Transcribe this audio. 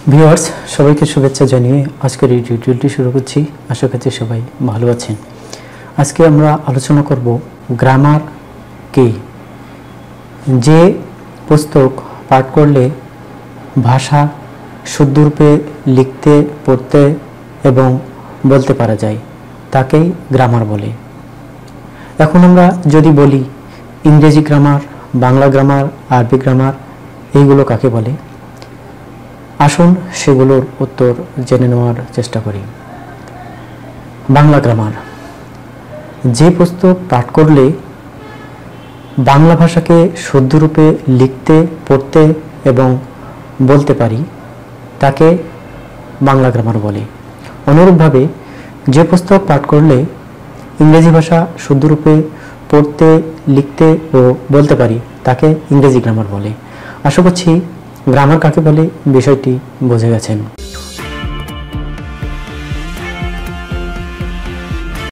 Viewers সবাইকে শুভেচ্ছা জানিয়ে আজকের এই টিউটোরিয়ালটি শুরু করছি। আশা করছি সবাই ভালো আছেন। আজকে আমরা আলোচনা করব গ্রামার কি। যে পুস্তক পাঠ করলে ভাষা শুদ্ধরূপে লিখতে পড়তে এবং বলতে পারা যায় তাকেই গ্রামার বলে। এখন আমরা যদি বলি ইংরেজি গ্রামার, বাংলা গ্রামার, আরবি গ্রামার এইগুলো কাকে বলে, আসুন সেগুলোর উত্তর জেনে নেওয়ার চেষ্টা করি। বাংলা গ্রামার, যে পুস্তক পাঠ করলে বাংলা ভাষাকে শুদ্ধরূপে লিখতে পড়তে এবং বলতে পারি তাকে বাংলা গ্রামার বলে। অনুরূপভাবে যে পুস্তক পাঠ করলে ইংরেজি ভাষা শুদ্ধরূপে পড়তে লিখতে ও বলতে পারি তাকে ইংরেজি গ্রামার বলে। আশা করছি গ্রামার কাকে বলে বিষয়টি বুঝে গেছেন।